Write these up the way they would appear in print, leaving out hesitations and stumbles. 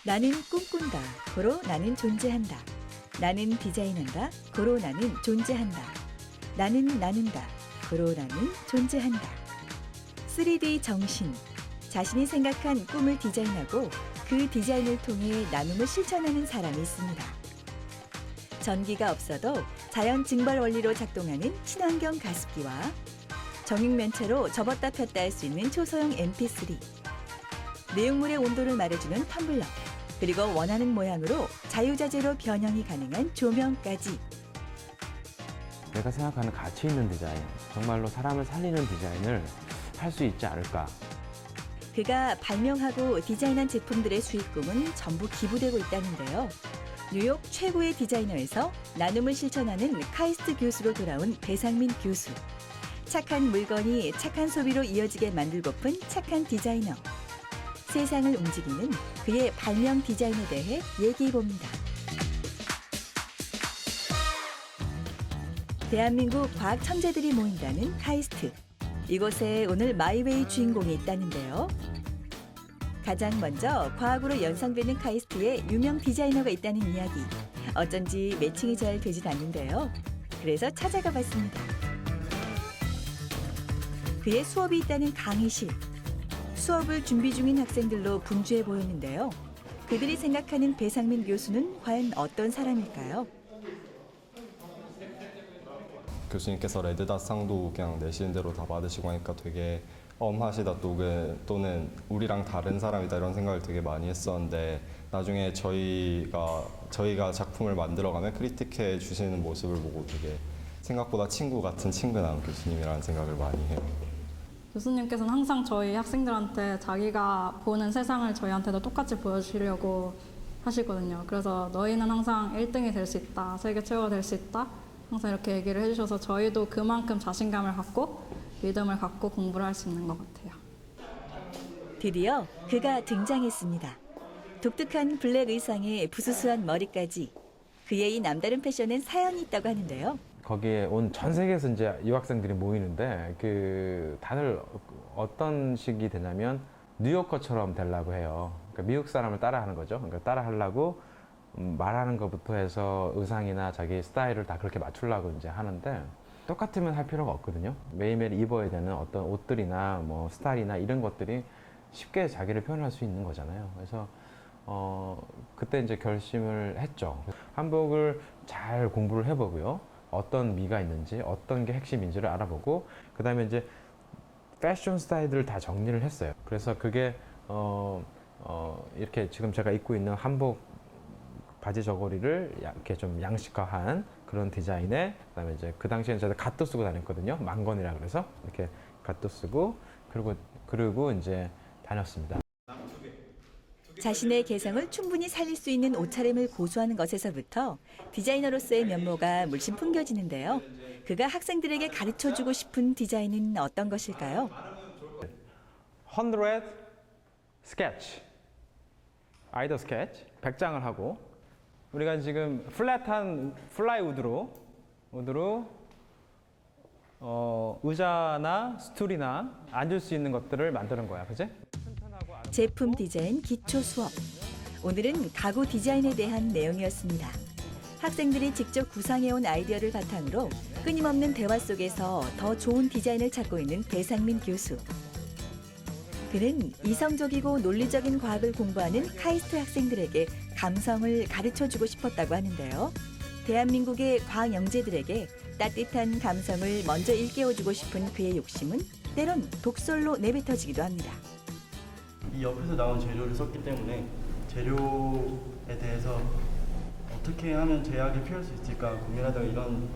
나는 꿈꾼다. 고로 나는 존재한다. 나는 디자인한다. 고로 나는 존재한다. 나는 나눈다. 고로 나는 존재한다. 3D 정신. 자신이 생각한 꿈을 디자인하고 그 디자인을 통해 나눔을 실천하는 사람이 있습니다. 전기가 없어도 자연 증발 원리로 작동하는 친환경 가습기와 정육면체로 접었다 폈다 할 수 있는 초소형 MP3, 내용물의 온도를 말해주는 텀블러, 그리고 원하는 모양으로 자유자재로 변형이 가능한 조명까지. 내가 생각하는 가치 있는 디자인, 정말로 사람을 살리는 디자인을 할 수 있지 않을까. 그가 발명하고 디자인한 제품들의 수익금은 전부 기부되고 있다는데요. 뉴욕 최고의 디자이너에서 나눔을 실천하는 카이스트 교수로 돌아온 배상민 교수. 착한 물건이 착한 소비로 이어지게 만들고픈 착한 디자이너. 세상을 움직이는 그의 발명 디자인에 대해 얘기해봅니다. 대한민국 과학 천재들이 모인다는 카이스트. 이곳에 오늘 마이웨이 주인공이 있다는데요. 가장 먼저 과학으로 연상되는 카이스트에 유명 디자이너가 있다는 이야기. 어쩐지 매칭이 잘 되진 않는데요. 그래서 찾아가 봤습니다. 그의 수업이 있다는 강의실. 수업을 준비 중인 학생들로 분주해 보였는데요. 그들이 생각하는 배상민 교수는 과연 어떤 사람일까요? 교수님께서 레드닷상도 그냥 내시는 대로 다 받으시고 하니까 되게 엄하시다 또는 우리랑 다른 사람이다 이런 생각을 되게 많이 했었는데 나중에 저희가 작품을 만들어가면 크리틱해 주시는 모습을 보고 되게 생각보다 친구 같은 친근한 교수님이라는 생각을 많이 해요. 교수님께서는 항상 저희 학생들한테 자기가 보는 세상을 저희한테도 똑같이 보여주려고 하시거든요. 그래서 너희는 항상 1등이 될 수 있다, 세계 최고가 될 수 있다, 항상 이렇게 얘기를 해주셔서 저희도 그만큼 자신감을 갖고 믿음을 갖고 공부를 할 수 있는 것 같아요. 드디어 그가 등장했습니다. 독특한 블랙 의상에 부스스한 머리까지. 그의 이 남다른 패션엔 사연이 있다고 하는데요. 거기에 온 전 세계에서 이제 유학생들이 모이는데 다들 어떤 식이 되냐면 뉴요커처럼 되려고 해요. 그러니까 미국 사람을 따라하는 거죠. 그러니까 따라하려고 말하는 것부터 해서 의상이나 자기 스타일을 다 그렇게 맞추려고 이제 하는데 똑같으면 할 필요가 없거든요. 매일매일 입어야 되는 어떤 옷들이나 뭐 스타일이나 이런 것들이 쉽게 자기를 표현할 수 있는 거잖아요. 그래서 그때 이제 결심을 했죠. 한복을 잘 공부를 해보고요. 어떤 미가 있는지, 어떤 게 핵심인지를 알아보고, 그 다음에 이제 패션 스타일들을 다 정리를 했어요. 그래서 그게 이렇게 지금 제가 입고 있는 한복 바지 저고리를 이렇게 좀 양식화한 그런 디자인에, 그다음에 이제 그 당시에는 제가 갓도 쓰고 다녔거든요. 망건이라 그래서 이렇게 갓도 쓰고 그리고 이제 다녔습니다. 자신의 개성을 충분히 살릴 수 있는 옷차림을 고수하는 것에서부터 디자이너로서의 면모가 물씬 풍겨지는데요. 그가 학생들에게 가르쳐주고 싶은 디자인은 어떤 것일까요? 100 스케치, 아이더 스케치 100장을 하고 우리가 지금 플랫한 플라이우드로 의자나 스툴이나 앉을 수 있는 것들을 만드는 거야, 그치? 제품 디자인 기초 수업. 오늘은 가구 디자인에 대한 내용이었습니다. 학생들이 직접 구상해온 아이디어를 바탕으로 끊임없는 대화 속에서 더 좋은 디자인을 찾고 있는 배상민 교수. 그는 이성적이고 논리적인 과학을 공부하는 카이스트 학생들에게 감성을 가르쳐주고 싶었다고 하는데요. 대한민국의 과학 영재들에게 따뜻한 감성을 먼저 일깨워주고 싶은 그의 욕심은 때론 독설로 내뱉어지기도 합니다. 이 옆에서 나온 재료를 썼기 때문에 재료에 대해서 어떻게 하면 제약을 피할 수 있을까 고민하다가 이런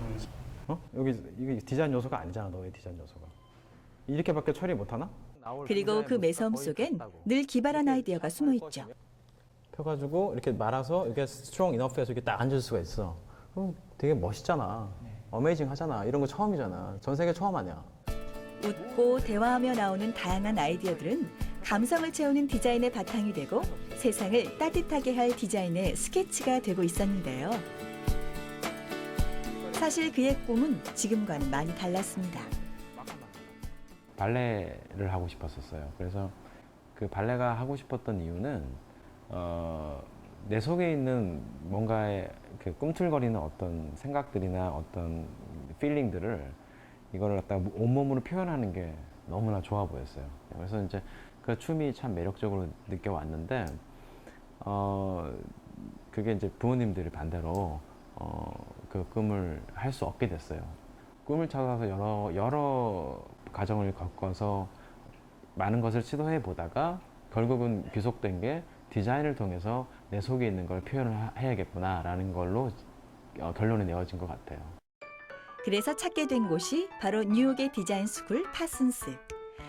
이게 디자인 요소가 아니잖아, 너의 디자인 요소가. 이렇게밖에 처리 못하나? 그리고 그 매서움 속엔 늘 기발한 아이디어가 숨어 있죠. 펴가지고 이렇게 말아서 이게 스트롱 이너프해서 이렇게 딱 앉을 수가 있어. 그럼 되게 멋있잖아. 어메이징 하잖아. 이런 거 처음이잖아. 전 세계 처음 아니야. 웃고 대화하며 나오는 다양한 아이디어들은 감성을 채우는 디자인의 바탕이 되고 세상을 따뜻하게 할 디자인의 스케치가 되고 있었는데요. 사실 그의 꿈은 지금과는 많이 달랐습니다. 발레를 하고 싶었었어요. 그래서 그 발레가 하고 싶었던 이유는 내 속에 있는 뭔가의 그 꿈틀거리는 어떤 생각들이나 어떤 필링들을 이걸 갖다가 온몸으로 표현하는 게 너무나 좋아 보였어요. 그래서 이제 그 춤이 참 매력적으로 느껴왔는데, 그게 이제 부모님들이 반대로 그 꿈을 할 수 없게 됐어요. 꿈을 찾아서 여러 과정을 겪어서 많은 것을 시도해 보다가 결국은 귀속된 게 디자인을 통해서 내 속에 있는 걸 표현을 해야겠구나라는 걸로 결론이 내어진 것 같아요. 그래서 찾게 된 곳이 바로 뉴욕의 디자인 스쿨 파슨스.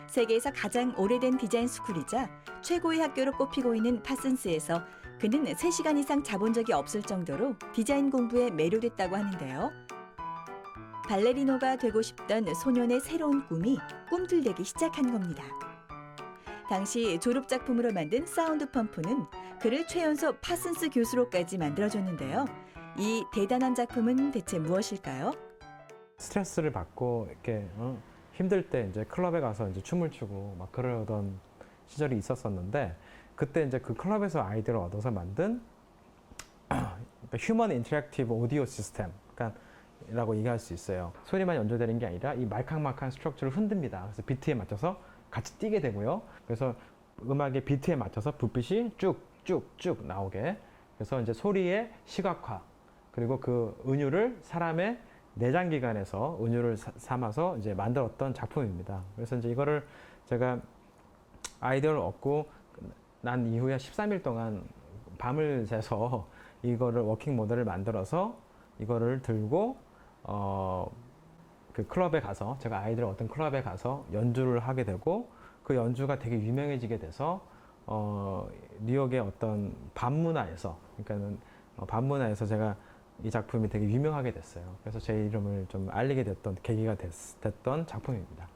세계에서 가장 오래된 디자인 스쿨이자 최고의 학교로 꼽히고 있는 파슨스에서 그는 3시간 이상 자본 적이 없을 정도로 디자인 공부에 매료됐다고 하는데요. 발레리노가 되고 싶던 소년의 새로운 꿈이 꿈틀대기 시작한 겁니다. 당시 졸업작품으로 만든 사운드 펌프는 그를 최연소 파슨스 교수로까지 만들어줬는데요. 이 대단한 작품은 대체 무엇일까요? 스트레스를 받고 이렇게 힘들 때 이제 클럽에 가서 이제 춤을 추고 막 그러던 시절이 있었었는데, 그때 이제 그 클럽에서 아이디어를 얻어서 만든 휴먼 인터랙티브 오디오 시스템 라고 얘기할 수 있어요. 소리만 연주되는 게 아니라 이 말캉말캉한 스트럭처를 흔듭니다. 그래서 비트에 맞춰서 같이 뛰게 되고요. 그래서 음악의 비트에 맞춰서 불빛이 쭉쭉쭉 나오게, 그래서 이제 소리의 시각화, 그리고 그 은유를 사람의 내장기관에서 은유를 삼아서 이제 만들었던 작품입니다. 그래서 이제 이거를 제가 아이디어를 얻고 난 이후에 13일 동안 밤을 새서 이거를 워킹 모델을 만들어서 이거를 들고 그 클럽에 가서, 제가 아이디어를 얻은 클럽에 가서 연주를 하게 되고, 그 연주가 되게 유명해지게 돼서 뉴욕의 어떤 밤문화에서, 그러니까는 밤문화에서 제가 이 작품이 되게 유명하게 됐어요. 그래서 제 이름을 좀 알리게 됐던 계기가 됐던 작품입니다.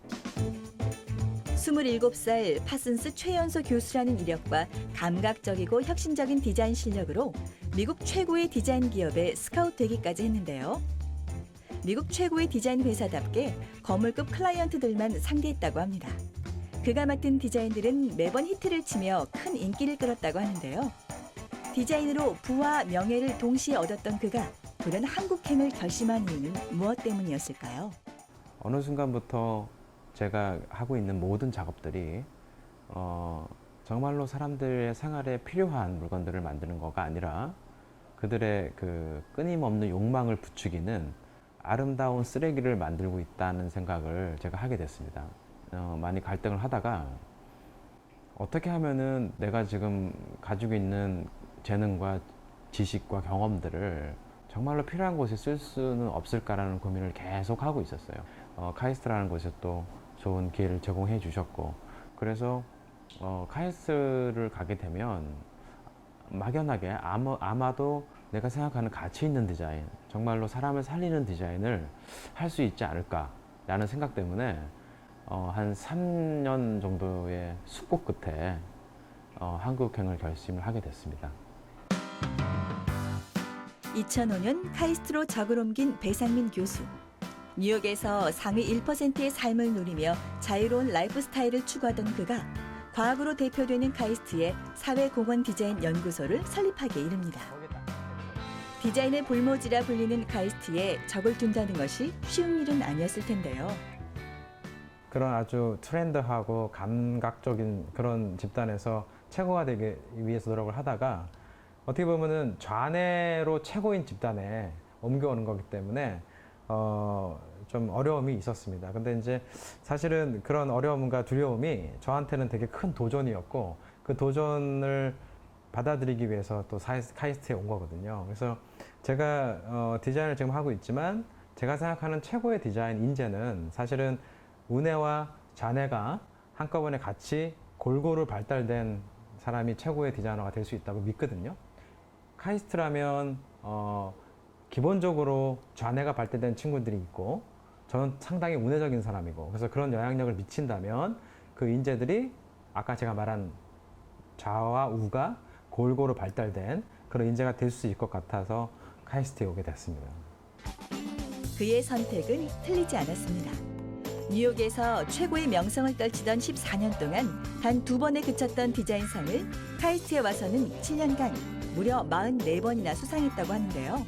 27살 파슨스 최연소 교수라는 이력과 감각적이고 혁신적인 디자인 실력으로 미국 최고의 디자인 기업에 스카우트 되기까지 했는데요. 미국 최고의 디자인 회사답게 거물급 클라이언트들만 상대했다고 합니다. 그가 맡은 디자인들은 매번 히트를 치며 큰 인기를 끌었다고 하는데요. 디자인으로 부와 명예를 동시에 얻었던 그가 돌연 한국행을 결심한 이유는 무엇 때문이었을까요? 어느 순간부터 제가 하고 있는 모든 작업들이 정말로 사람들의 생활에 필요한 물건들을 만드는 거가 아니라 그들의 그 끊임없는 욕망을 부추기는 아름다운 쓰레기를 만들고 있다는 생각을 제가 하게 됐습니다. 많이 갈등을 하다가 어떻게 하면은 내가 지금 가지고 있는 재능과 지식과 경험들을 정말로 필요한 곳에 쓸 수는 없을까라는 고민을 계속 하고 있었어요. 카이스트라는 곳이 또 좋은 기회를 제공해 주셨고, 그래서 카이스트를 가게 되면 막연하게 아마도 내가 생각하는 가치 있는 디자인, 정말로 사람을 살리는 디자인을 할 수 있지 않을까라는 생각 때문에 한 3년 정도의 숙고 끝에 한국행을 결심을 하게 됐습니다. 2005년 카이스트로 적을 옮긴 배상민 교수. 뉴욕에서 상위 1%의 삶을 누리며 자유로운 라이프 스타일을 추구하던 그가 과학으로 대표되는 카이스트의 사회공헌 디자인 연구소를 설립하게 이릅니다. 디자인의 볼모지라 불리는 카이스트에 적을 둔다는 것이 쉬운 일은 아니었을 텐데요. 그런 아주 트렌드하고 감각적인 그런 집단에서 최고가 되기 위해서 노력을 하다가 어떻게 보면은 좌뇌로 최고인 집단에 옮겨오는 거기 때문에 좀 어려움이 있었습니다. 근데 이제 사실은 그런 어려움과 두려움이 저한테는 되게 큰 도전이었고, 그 도전을 받아들이기 위해서 또 카이스트에 온 거거든요. 그래서 제가 디자인을 지금 하고 있지만 제가 생각하는 최고의 디자인 인재는 사실은 우뇌와 좌뇌가 한꺼번에 같이 골고루 발달된 사람이 최고의 디자이너가 될 수 있다고 믿거든요. 카이스트라면 기본적으로 좌뇌가 발달된 친구들이 있고, 저는 상당히 우뇌적인 사람이고, 그래서 그런 영향력을 미친다면 그 인재들이 아까 제가 말한 좌와 우가 골고루 발달된 그런 인재가 될 수 있을 것 같아서 카이스트에 오게 됐습니다. 그의 선택은 틀리지 않았습니다. 뉴욕에서 최고의 명성을 떨치던 14년 동안 단 2번에 그쳤던 디자인상을 카이스트에 와서는 7년간 무려 44번이나 수상했다고 하는데요.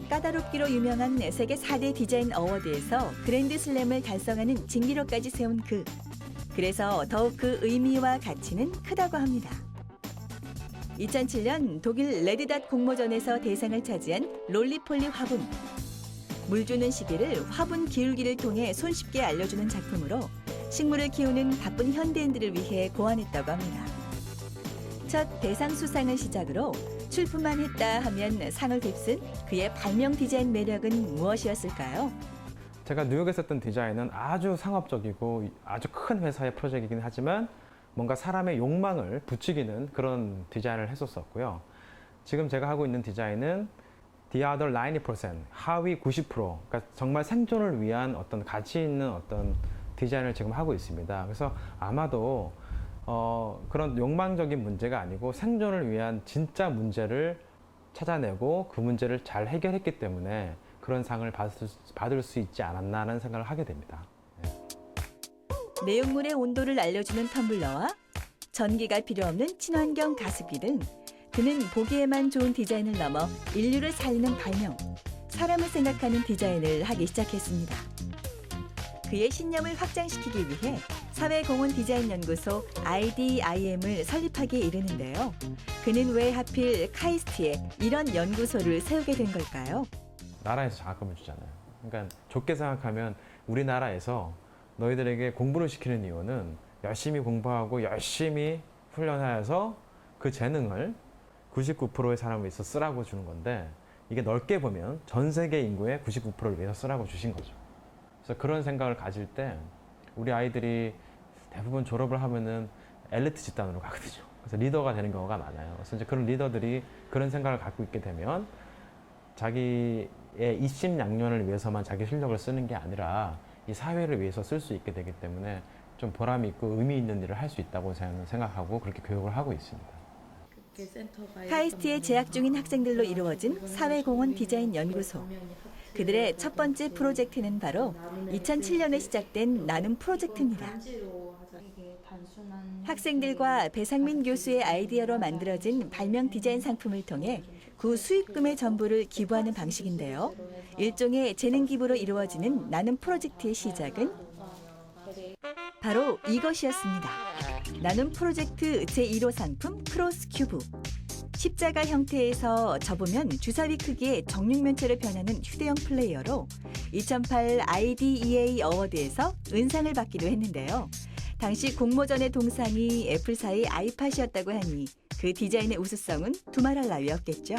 까다롭기로 유명한 세계 4대 디자인 어워드에서 그랜드 슬램을 달성하는 진기록까지 세운 그래서 더욱 그 의미와 가치는 크다고 합니다. 2007년 독일 레드닷 공모전에서 대상을 차지한 롤리폴리 화분. 물 주는 시기를 화분 기울기를 통해 손쉽게 알려주는 작품으로 식물을 키우는 바쁜 현대인들을 위해 고안했다고 합니다. 첫 대상 수상을 시작으로 출품만 했다 하면 상을 휩쓴 그의 발명 디자인 매력은 무엇이었을까요? 제가 뉴욕에서 했던 디자인은 아주 상업적이고 아주 큰 회사의 프로젝트이긴 하지만 뭔가 사람의 욕망을 부추기는 그런 디자인을 했었고요. 지금 제가 하고 있는 디자인은 The other 90%, 하위 90%, 그러니까 정말 생존을 위한 어떤 가치 있는 어떤 디자인을 지금 하고 있습니다. 그래서 아마도 그런 욕망적인 문제가 아니고 생존을 위한 진짜 문제를 찾아내고 그 문제를 잘 해결했기 때문에 그런 상을 받을 수 있지 않았나라는 생각을 하게 됩니다. 내용물의 온도를 알려주는 텀블러와 전기가 필요 없는 친환경 가습기 등 그는 보기에만 좋은 디자인을 넘어 인류를 살리는 발명, 사람을 생각하는 디자인을 하기 시작했습니다. 그의 신념을 확장시키기 위해 사회공헌 디자인연구소 IDIM을 설립하기에 이르는데요. 그는 왜 하필 카이스트에 이런 연구소를 세우게 된 걸까요? 나라에서 장학금을 주잖아요. 그러니까 좋게 생각하면 우리나라에서 너희들에게 공부를 시키는 이유는 열심히 공부하고 열심히 훈련하여서 그 재능을 99%의 사람을 위해서 쓰라고 주는 건데 이게 넓게 보면 전 세계 인구의 99%를 위해서 쓰라고 주신 거죠. 그래서 그런 생각을 가질 때 우리 아이들이 대부분 졸업을 하면은 엘리트 집단으로 가거든요. 그래서 리더가 되는 경우가 많아요. 그래서 이제 그런 리더들이 그런 생각을 갖고 있게 되면 자기의 입심양년을 위해서만 자기 실력을 쓰는 게 아니라 이 사회를 위해서 쓸 수 있게 되기 때문에 좀 보람 있고 의미 있는 일을 할 수 있다고 생각하고 그렇게 교육을 하고 있습니다. 카이스트에 재학 중인 학생들로 이루어진 사회공헌 디자인 연구소. 그들의 첫 번째 프로젝트는 바로 2007년에 시작된 나눔 프로젝트입니다. 학생들과 배상민 교수의 아이디어로 만들어진 발명 디자인 상품을 통해 그 수익금의 전부를 기부하는 방식인데요. 일종의 재능 기부로 이루어지는 나눔 프로젝트의 시작은 바로 이것이었습니다. 나눔 프로젝트 제1호 상품 크로스 큐브. 십자가 형태에서 접으면 주사위 크기의 정육면체로 변하는 휴대용 플레이어로 2008 IDEA 어워드에서 은상을 받기도 했는데요. 당시 공모전의 동상이 애플사의 아이팟이었다고 하니 그 디자인의 우수성은 두말할 나위였겠죠.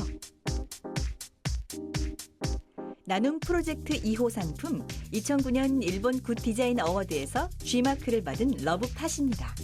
나눔 프로젝트 2호 상품 2009년 일본 굿 디자인 어워드에서 G마크를 받은 러브팟입니다.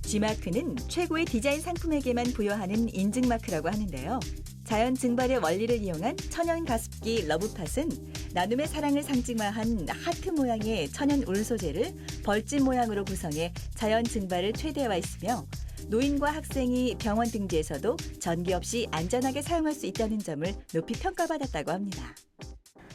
G마크는 최고의 디자인 상품에게만 부여하는 인증마크라고 하는데요. 자연 증발의 원리를 이용한 천연 가습기 러브팟은 나눔의 사랑을 상징화한 하트 모양의 천연 울 소재를 벌집 모양으로 구성해 자연 증발을 최대화했으며 노인과 학생이 병원 등지에서도 전기 없이 안전하게 사용할 수 있다는 점을 높이 평가받았다고 합니다.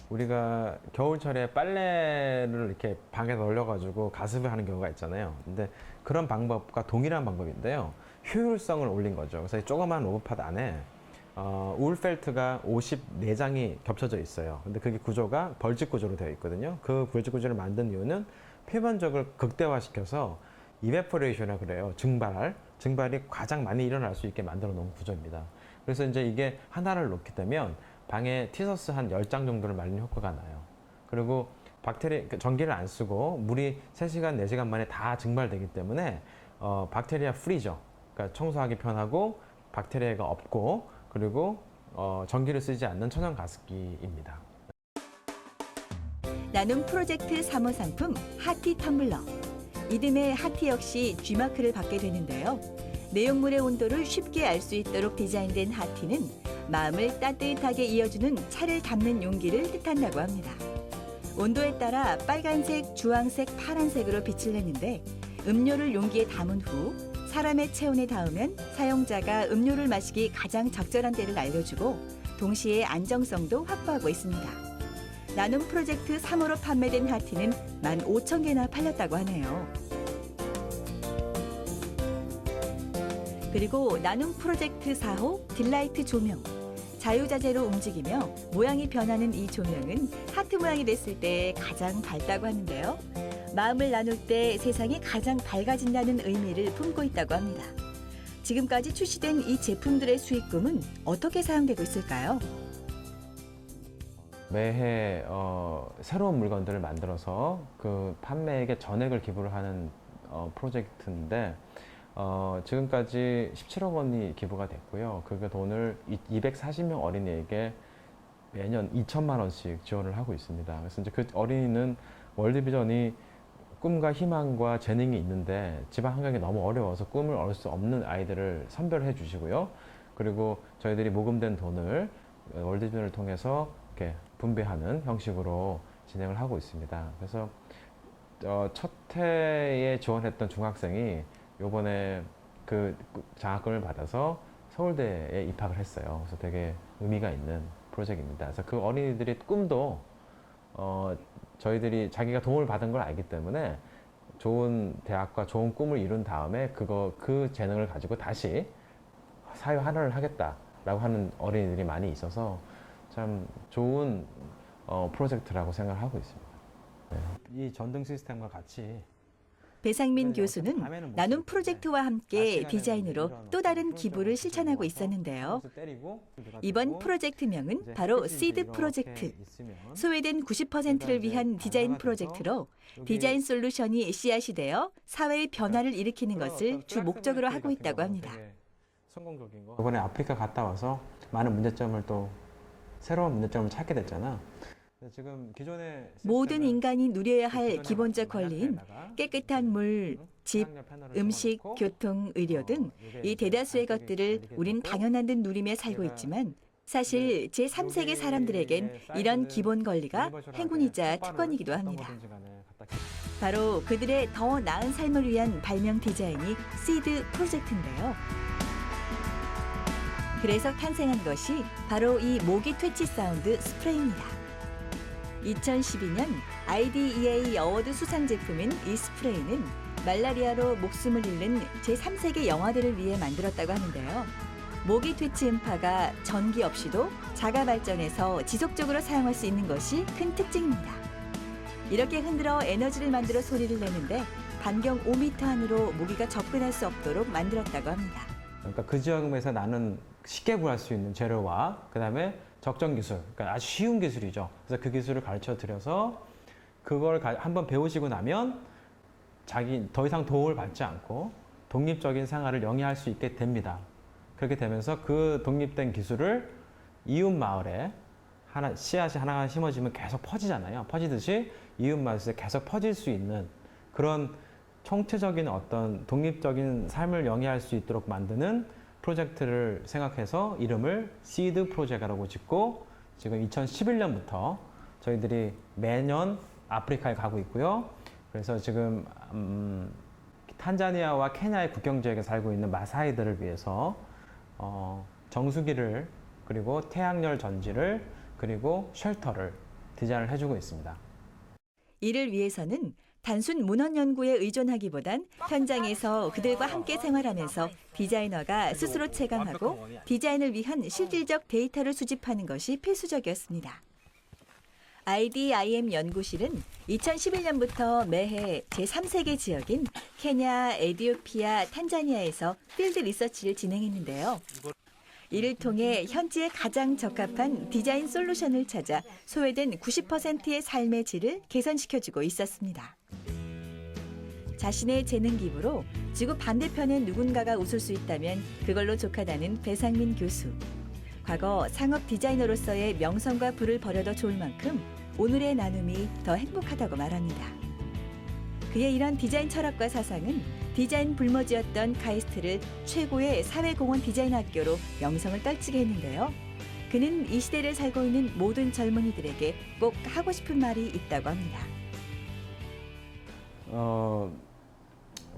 우리가 겨울철에 빨래를 이렇게 방에다 올려가지고 가습을 하는 경우가 있잖아요. 근데 그런 방법과 동일한 방법인데요. 효율성을 올린 거죠. 그래서 이 조그만 로브팟 안에 울 펠트가 54장이 겹쳐져 있어요. 근데 그게 구조가 벌집 구조로 되어 있거든요. 그 벌집 구조를 만든 이유는 표면적을 극대화시켜서 이베포레이션이라 그래요. 증발이 가장 많이 일어날 수 있게 만들어 놓은 구조입니다. 그래서 이제 이게 하나를 놓게 되면 방에 티셔츠 한 10장 정도를 말리는 효과가 나요. 그리고 전기를 안 쓰고 물이 3시간, 4시간 만에 다 증발되기 때문에 박테리아 프리죠. 그러니까 청소하기 편하고 박테리아가 없고 그리고 전기를 쓰지 않는 천연 가습기입니다. 나눔 프로젝트 3호 상품 하티 텀블러. 이듬해 하티 역시 G마크를 받게 되는데요. 내용물의 온도를 쉽게 알 수 있도록 디자인된 하티는 마음을 따뜻하게 이어주는 차를 담는 용기를 뜻한다고 합니다. 온도에 따라 빨간색, 주황색, 파란색으로 빛을 내는데 음료를 용기에 담은 후 사람의 체온에 닿으면 사용자가 음료를 마시기 가장 적절한 때를 알려주고 동시에 안정성도 확보하고 있습니다. 나눔 프로젝트 3호로 판매된 하트는 15,000개나 팔렸다고 하네요. 그리고 나눔 프로젝트 4호 딜라이트 조명. 자유자재로 움직이며 모양이 변하는 이 조명은 하트 모양이 됐을 때 가장 밝다고 하는데요. 마음을 나눌 때 세상이 가장 밝아진다는 의미를 품고 있다고 합니다. 지금까지 출시된 이 제품들의 수익금은 어떻게 사용되고 있을까요? 매해 새로운 물건들을 만들어서 그 판매액의 전액을 기부를 하는 프로젝트인데 지금까지 17억 원이 기부가 됐고요. 그 돈을 240명 어린이에게 매년 2천만 원씩 지원을 하고 있습니다. 그래서 이제 그 어린이는 월드비전이 꿈과 희망과 재능이 있는데 지방 환경이 너무 어려워서 꿈을 얻을 수 없는 아이들을 선별해 주시고요. 그리고 저희들이 모금된 돈을 월드비전을 통해서 이렇게 분배하는 형식으로 진행을 하고 있습니다. 그래서 첫 해에 지원했던 중학생이 요번에 그 장학금을 받아서 서울대에 입학을 했어요. 그래서 되게 의미가 있는 프로젝트입니다. 그래서 그 어린이들의 꿈도 저희들이 자기가 도움을 받은 걸 알기 때문에 좋은 대학과 좋은 꿈을 이룬 다음에 그 재능을 가지고 다시 사회 환원을 하겠다라고 하는 어린이들이 많이 있어서 참 좋은 프로젝트라고 생각을 하고 있습니다. 네. 이 전등 시스템과 같이 배상민 교수는 나눔 프로젝트와 함께 디자인으로 또 다른 기부를 실천하고 있었는데요. 이번 프로젝트명은 바로 시드 프로젝트. 소외된 90%를 위한 디자인 프로젝트로 디자인 솔루션이 씨앗이 되어 사회의 변화를 일으키는 것을 주 목적으로 하고 있다고 합니다. 이번에 아프리카 갔다 와서 많은 문제점을 또 새로운 문제점을 찾게 됐잖아. 지금 기존의 모든 인간이 누려야 할 기본적 권리인 깨끗한 물, 집, 음식, 교통, 의료 등 이 대다수의 것들을 우린 당연한 듯 누리며 살고 있지만 사실 제3세계 사람들에겐 이런 기본 권리가 행운이자 특권이기도 합니다. 바로 그들의 더 나은 삶을 위한 발명 디자인이 시드 프로젝트인데요. 그래서 탄생한 것이 바로 이 모기 퇴치 사운드 스프레이입니다. 2012년 IDEA 어워드 수상 제품인 이 스프레이는 말라리아로 목숨을 잃는 제3세계 영아들을 위해 만들었다고 하는데요. 모기 퇴치 음파가 전기 없이도 자가 발전해서 지속적으로 사용할 수 있는 것이 큰 특징입니다. 이렇게 흔들어 에너지를 만들어 소리를 내는데 반경 5m 안으로 모기가 접근할 수 없도록 만들었다고 합니다. 그러니까 그 지역에서 나는 쉽게 구할 수 있는 재료와 그다음에 적정 기술, 그러니까 아주 쉬운 기술이죠. 그래서 그 기술을 가르쳐 드려서 그걸 한번 배우시고 나면 자기 더 이상 도움을 받지 않고 독립적인 생활을 영위할 수 있게 됩니다. 그렇게 되면서 그 독립된 기술을 이웃 마을에 씨앗이 하나가 심어지면 계속 퍼지잖아요. 퍼지듯이 이웃 마을에 계속 퍼질 수 있는 그런 총체적인 어떤 독립적인 삶을 영위할 수 있도록 만드는 프로젝트를 생각해서 이름을 시드 프로젝트라고 짓고 지금 2011년부터 저희들이 매년 아프리카에 가고 있고요. 그래서 지금 탄자니아와 케냐의 국경 지역에 살고 있는 마사이들을 위해서 정수기를 그리고 태양열 전지를 그리고 쉘터를 디자인을 해주고 있습니다. 이를 위해서는 단순 문헌 연구에 의존하기보단 현장에서 그들과 함께 생활하면서 디자이너가 스스로 체감하고 디자인을 위한 실질적 데이터를 수집하는 것이 필수적이었습니다. IDIM 연구실은 2011년부터 매해 제3세계 지역인 케냐, 에티오피아, 탄자니아에서 필드 리서치를 진행했는데요. 이를 통해 현지에 가장 적합한 디자인 솔루션을 찾아 소외된 90%의 삶의 질을 개선시켜주고 있었습니다. 자신의 재능 기부로 지구 반대편에 누군가가 웃을 수 있다면 그걸로 족하다는 배상민 교수. 과거 상업 디자이너로서의 명성과 부를 버려도 좋을 만큼 오늘의 나눔이 더 행복하다고 말합니다. 그의 이런 디자인 철학과 사상은 디자인 불모지였던 카이스트를 최고의 사회공헌 디자인 학교로 명성을 떨치게 했는데요. 그는 이 시대를 살고 있는 모든 젊은이들에게 꼭 하고 싶은 말이 있다고 합니다.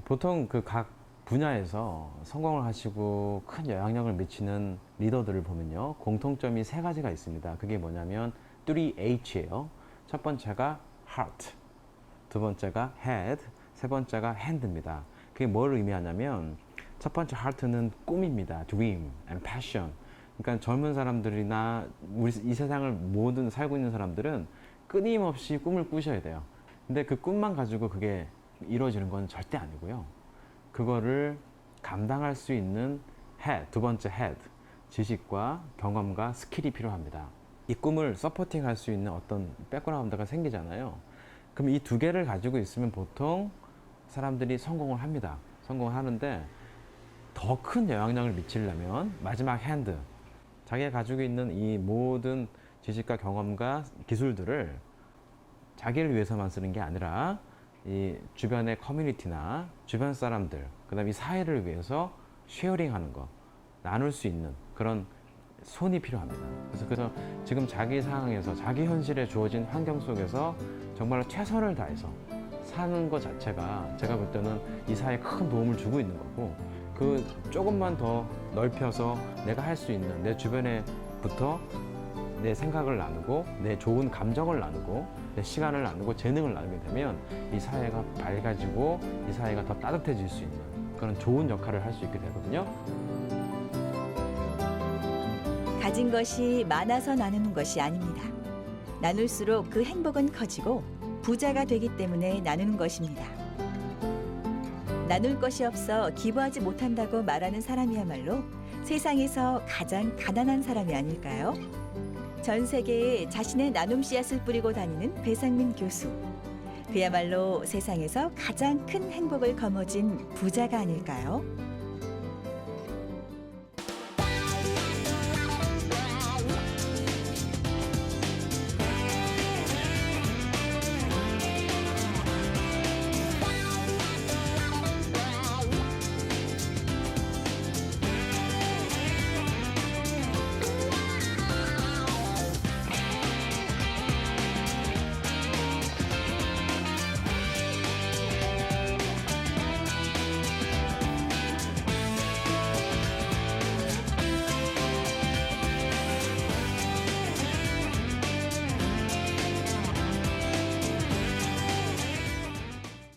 보통 그 각 분야에서 성공을 하시고 큰 영향력을 미치는 리더들을 보면요. 공통점이 세 가지가 있습니다. 그게 뭐냐면 3H예요. 첫 번째가 heart, 두 번째가 head, 세 번째가 hand입니다. 그게 뭘 의미하냐면 첫 번째 heart는 꿈입니다. dream and passion. 그러니까 젊은 사람들이나 우리 이 세상을 모든 살고 있는 사람들은 끊임없이 꿈을 꾸셔야 돼요. 근데 그 꿈만 가지고 그게 이루어지는 건 절대 아니고요. 그거를 감당할 수 있는 head, 두 번째 head, 지식과 경험과 스킬이 필요합니다. 이 꿈을 서포팅 할 수 있는 어떤 백그라운드가 생기잖아요. 그럼 이 두 개를 가지고 있으면 보통 사람들이 성공을 합니다. 성공을 하는데 더 큰 영향력을 미치려면 마지막 hand, 자기가 가지고 있는 이 모든 지식과 경험과 기술들을 자기를 위해서만 쓰는 게 아니라 이 주변의 커뮤니티나 주변 사람들, 그 다음에 이 사회를 위해서 쉐어링하는 것, 나눌 수 있는 그런 손이 필요합니다. 그래서 지금 자기 상황에서 자기 현실에 주어진 환경 속에서 정말로 최선을 다해서 사는 것 자체가 제가 볼 때는 이 사회에 큰 도움을 주고 있는 거고, 그 조금만 더 넓혀서 내가 할 수 있는 내 주변에부터 내 생각을 나누고 내 좋은 감정을 나누고 내 시간을 나누고 재능을 나누게 되면 이 사회가 밝아지고 이 사회가 더 따뜻해질 수 있는 그런 좋은 역할을 할 수 있게 되거든요. 가진 것이 많아서 나누는 것이 아닙니다. 나눌수록 그 행복은 커지고 부자가 되기 때문에 나누는 것입니다. 나눌 것이 없어 기부하지 못한다고 말하는 사람이야말로 세상에서 가장 가난한 사람이 아닐까요? 전 세계에 자신의 나눔 씨앗을 뿌리고 다니는 배상민 교수. 그야말로 세상에서 가장 큰 행복을 거머쥔 부자가 아닐까요?